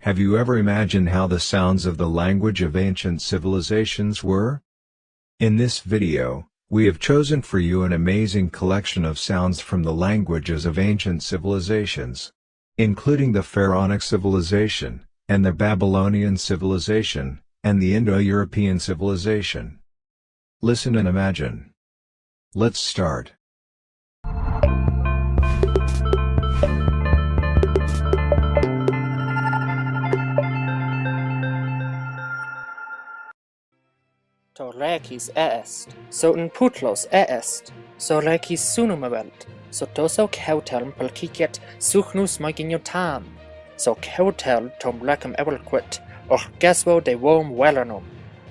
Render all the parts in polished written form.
Have you ever imagined how the sounds of the language of ancient civilizations were? In this video, we have chosen for you an amazing collection of sounds from the languages of ancient civilizations, including the Pharaonic civilization, and the Babylonian civilization, and the Indo-European civilization. Listen and imagine. Let's start. Torrekis est, soten putlos est, sorekis sunumavelt, sotoso keutelm pelkiket suchnus maginotam, so keutel tom lecum evelquit, or gesvo de wom velanum,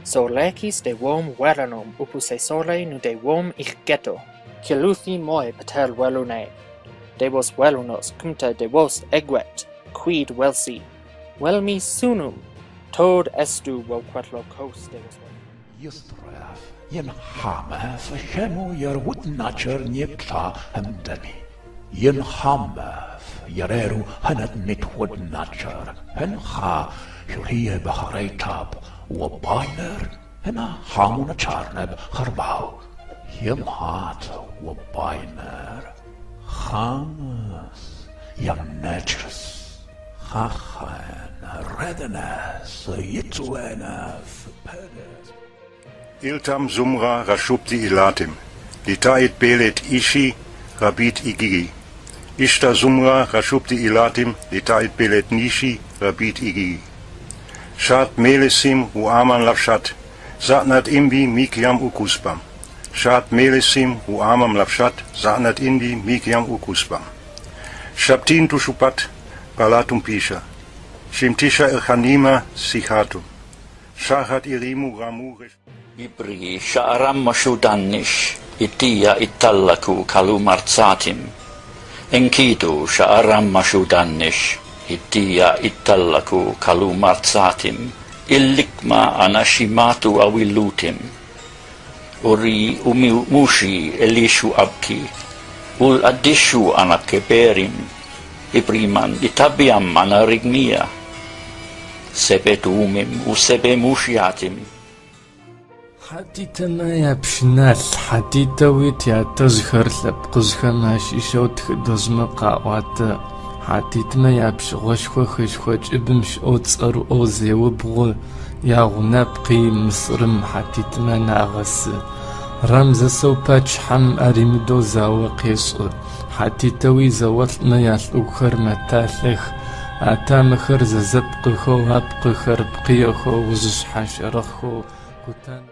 so lekis de wom velanum upuse sole nu de wom ich geto, kiluthi moi patel velune, de vos velunos cumta de vos eguet, quid velsi, velmi sunum, tod estu voquatlo cos de vos Ystraf, yen hamef, shemo yer wutnacher niekta hemdeni. Yen hamef, yereru hanat nit wutnacher, hen ha, shulhiye behareitab, wabiner, hena hamuna charneb harbau. Yem hat wabiner, hamas, yam natures, hachen, redenes, yitzuenef, pedes. Iltam sumra rashupti ilatim, litait belet ishi, rabit igigi. Ishta sumra rashupti ilatim, litait belet nishi, rabit igigi. Shat melesim uaman lavshat, zatnat imbi mikiam ukuspam. Shat melesim uamam lavshat, zatnat imbi mikiam ukuspam. Shaptin tushupat, palatum pisha. Shimtisha elchanima sichatum. Shahat irimu ramurish. Ibri sha'aram mashudanish, itia itallaku kalumarzatim. Enkidu sha'aram mashudanish, itia itallaku kalumarzatim. Illikma anashimatu awilutim. Uri mushi elishu abki. Ul adishu anakeberim. Ibriman itabiam anarigmia. Sebetumim usebemushiatim. Haditana yapshnal hadita wit ya tazkharlab qizkhama shishot khidozma qawat haditma yapsh goshkho khishkhoch ibmsh otsar ozewbgo yagunab qim misrim haditma nagas ramza sopach ham arimdo zawqis hadita wi zawatna yal ukhar matalh atam khar zabqkho abqkhar bqiyakho wuz hasharakho kutan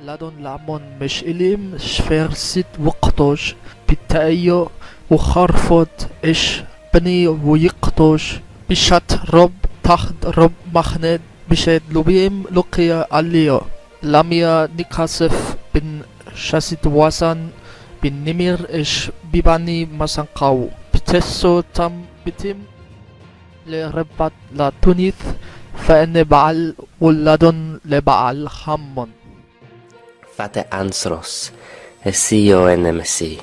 لادون لامون مش إليم شفرسيت وقتوش بتايو وخرفوت إش بني ويقتوش بشات رب تحت رب مخند بشات لبيم لقيا عليو لاميا نكاسف بن شاسيت واسان بن نمير إش بباني مسانقاو بتسو تم بتم لربات لا تونيث فإن بعل ولادون لبعل حمون Fate ansros, esio enemesi,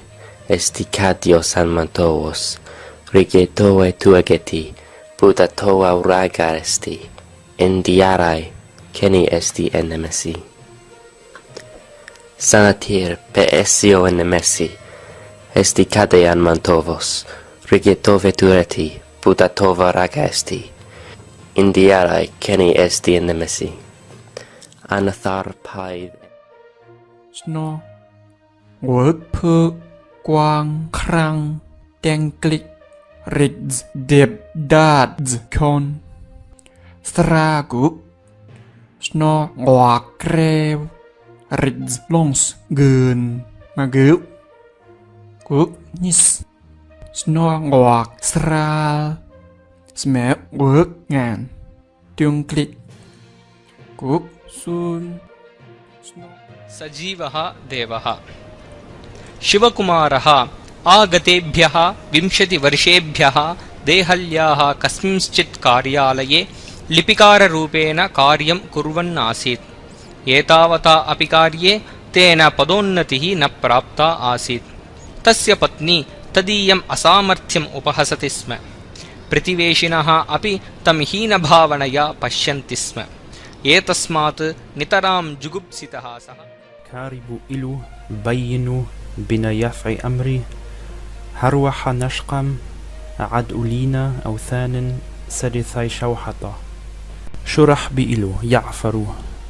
esticadios anmantovos, rigetoe tuageti, budatoa uraga esti, indiarai, keni esti enemesi. Sanatir pe esio enemesi, esticade anmantovos, rigetove tueti, budatova raga esti, indiarai, keni esti enemesi. Anathar pai Sno Word per Quang Krang Deng Click Rids Deb Dads Con Stragu Sno Wak Rev Rids Longs Gun Magu Cook Nis Sno Wak Sral Smell Work Ngan Tung Click Cook Soon सजीवः देवः शिवकुमारः आगतेभ्यः 20 वर्षेभ्यः देहल्याः कस्मिंश्चित् कार्यालये लिपिकाररूपेण कार्यं कुर्वन् आसीत्। एतावता अपि कार्ये तेन पदोन्नतिः न प्राप्ता आसीत्। तस्य पत्नी तदीयम् असामर्थ्यम् उपहसति स्म। प्रतिवेशिनः अपि तं हीनभावनया पश्यन्ति स्म एतस्मात् नितरां जुगुप्सितः सः كارب إلو بينو بنا يفع أمري هروح نشقم عد أولينا أوثان سدثي شوحطة شرح بإلو يعفرو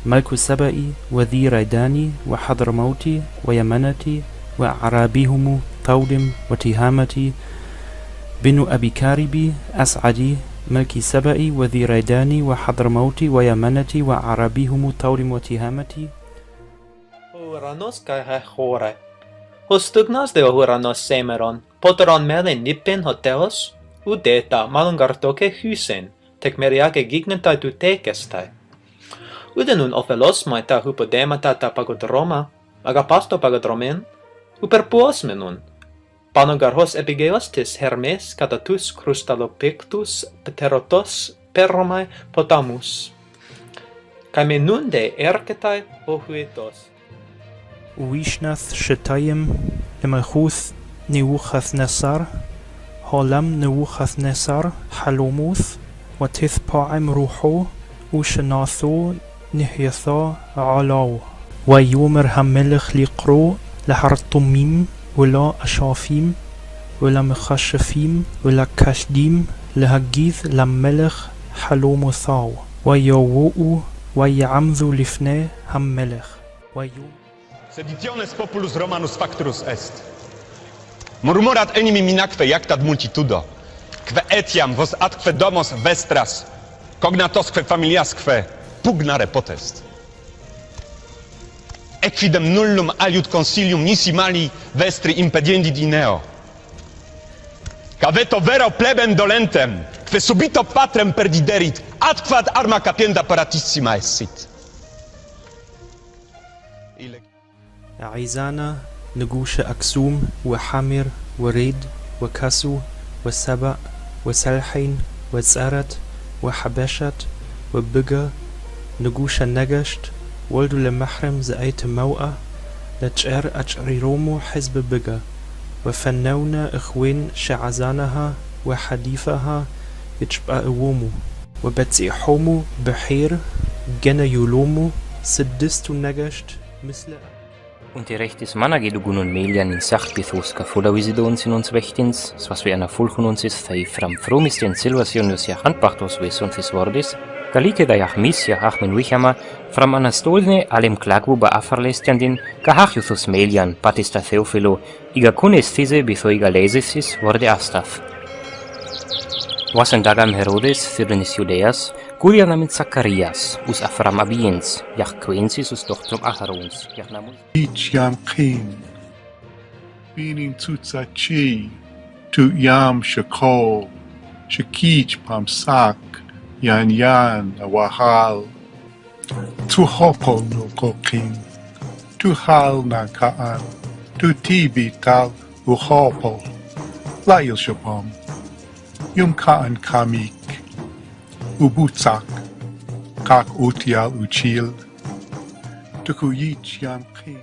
ملك سبئي وذي ريداني وحضر موتي ويمنتي وأعرابيهم طولم وتهامتي بنو أبي كاربي أسعدي ملك سبئي وذي ريداني وحضر موتي ويمنتي وأعرابيهم طولم وتهامتي Huranos kai he hore. Hostugnas de huranos semeron, potron melen nippen hotelos, udeta malungartoke husen, tek meriake gignentai tu tekestai. Udenun ofelos maita hupodemata ta pagodroma, agapasto pagodromen, uperpuos menun. Panogarhos epigeostis hermes catatus crustalopictus pterotos perromai potamus. Kai menunde erketai ohuetos. ويشنث شتايم لمخوث نوخث نصر هولم نوخث نصر حلوموث وتث باعم روحو وشناثو نحيثا علاو ويومر هملخ لقرو لحرطميم ولا أشافيم ولا مخشفيم ولا كشديم لهجيث لملخ حلوموثاو ويووؤو ويعمذو لفناه هملخ ويوم Seditiones populus Romanus facturus est. Murmurat enimi minacque iactat multitudo, que etiam vos atque domos vestras, cognatosque familiasque pugnare potest. Equidem nullum aliud consilium nisi mali vestri impediendit ineo. Caveto vero plebem dolentem, que subito patrem perdiderit, atquad arma capienda paratissima essit. عيزانا نقوش أكسوم وحمر وريد وكسو وسبأ وسلحين وزارت وحبشت وبقى نقوش النقشت ولدو لمحرم زأيت موأة لتشعر أجريرومو حزب بقى وفنونا إخوين شعزانها وحديثها يتشبع أومو وبتسيحومو بحير جنا يولومو سدستو نقشت مثل Und die rechtes Managedugun und Melian in Sachbithus Kafuda Visidons in uns Wächtins, was wir einer Fulchun uns ist, fei fram fromisten Silvasionius ja Handbachtos wes und fis Wordis, Galike da jach Misja Achmen Wichama, fram Anastolne allem Klagwu ba Afarlestiandin, Gahachuthus Melian, Patista Theophilo, iga kunes Thise bithoiga Lesesis, Worde Astaf. Was en Dagam Herodes, Firdenis Judeas, Curia namens Zacharias, us Afram Abiens, jach Quensis us Dochtrum Aharons, jach namus. Each yam king, meaning tutsachi, tu yam shakol, shakich pam sak, yan awahal, tu hopo no ko king, tu hal na kaan, tu tibi tal uhopo, lail shapam, yum kaan kamik, ubutsak, kak utial uchil, tukuyich yam king.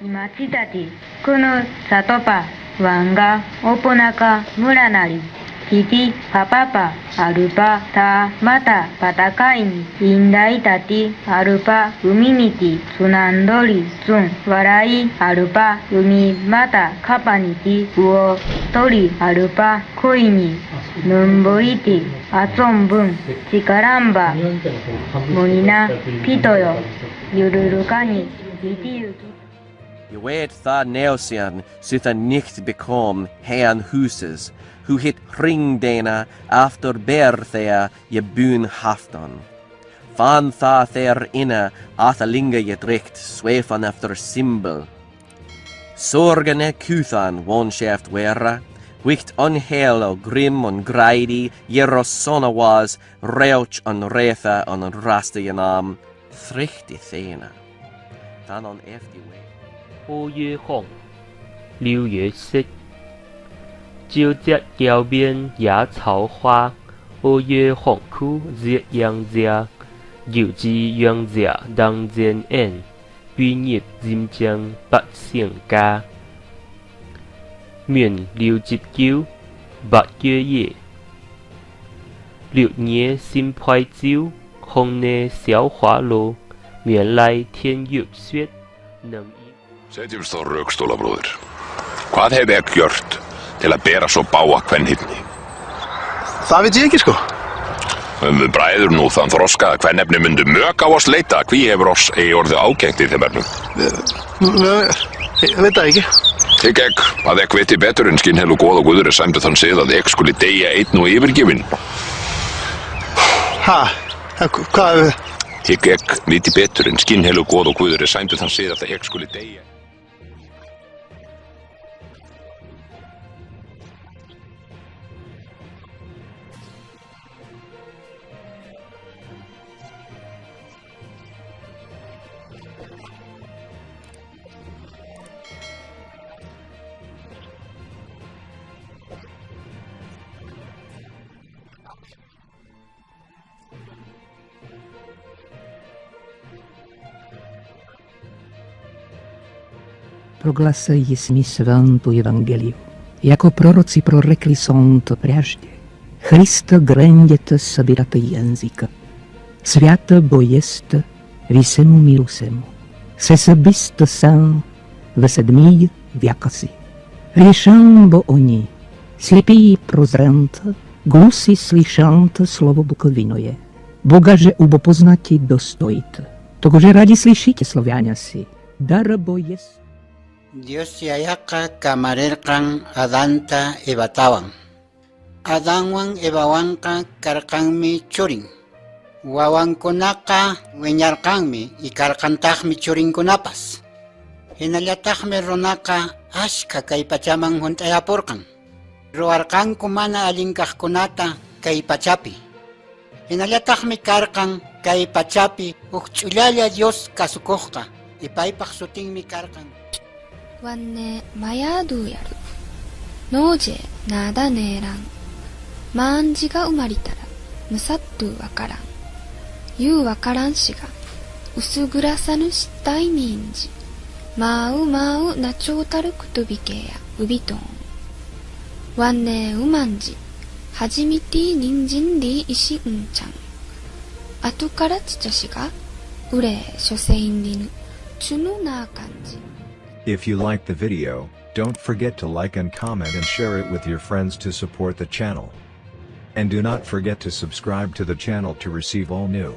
町たち、この里パ、ワンガ、オポナカ、村なり、ティティ、パパパ、アルパ、タ、マタ、パタカイニ、インダイタティ、アルパ、海ニティ、ツナンドリ、ツン、笑い、アルパ、海、マタ、カパニティ、ウオ、トリ、アルパ、コイニ、ヌンボイティ、アツォンブン、チカランバ、モニナ、ピトヨ、ユルルカニ、リティユキ。Je weet that Nelsian zit er nicht bekom Herrn Huses, who hit ringdena after berthea je buun hafton. Van tha ther inne athalinga je drikt zweefan efter symbol. Sorgene kuthan wonschaft wera, wicht onhelo grim on greidi, jerosona was, reuch on retha on rastianam, thrichti thena. Dan on efti way. 欧约哄，六月色，招只桥边野草花，欧约哄区热阳者，有之阳者当前end，毕业尖将百姓家，面六节九，八月夜， 6年新怀旧，红内小花落，原来天欲雪能因。 Setjumst á rökstóla, bróðir. Hvað hefði ég gjört til að bera svo bága kvenhyrni? Það veit ég ekki, sko. Við bræður nú þann þroska að kvennefni myndu mök á oss leita, hví hefur oss eigi orðið ágengt í þeim efnum? Ég veit það ekki. Hygg ekk, að ekk viti betur en skinnhelu góð og guður sæmdu þann sið að ekk skuli deyja einn og yfirgefinn. Hvað? Hygg ekk viti betur en skinnhelu góð og guður sæmdu þann sið að ekk skuli deyja. Proglasili jsme svantu evangeliu. Jako proroci prorekli są to prежде. Христа грендята събирата язика. Свята боеста висему мирусему. Се събиста сам в седмия вяка си. Решам бо они, слепи и прозрента, глуси слышанта слово буковиное. Бога же убопознати достоите. Того же ради слышите славяня си. Дара боест. Dios yayaka kamarerkan Adanta ebatawan. Adanwan ebawanka karkanmi churin. Wawankunaka weñarkanmi y karkantakmi churinkunapas. Hinallatakmi runaka ashka kay pachaman hunt'ayapurkan. Ruwarkanku mana alinkaqkunata kay pachapi. Hinallatakmi karkan kay pachapi ukch'ullalla Dios kasukuqqa ipaypaq sutinmi karkan. wanne mayadu yaru. Noje nada neran. Manji ga umaritara musattu wakaran. Yu wakaran shiga usugurasanu shittai minji. Mau mau nachotaru kutubikeya ubiton. Wanne umanji hajimiti ninjin ri ishi unchan. Atu kara chichoshi ga ure shosein rinu chunu na kanji. If you liked the video, don't forget to like and comment and share it with your friends to support the channel. And do not forget to subscribe to the channel to receive all new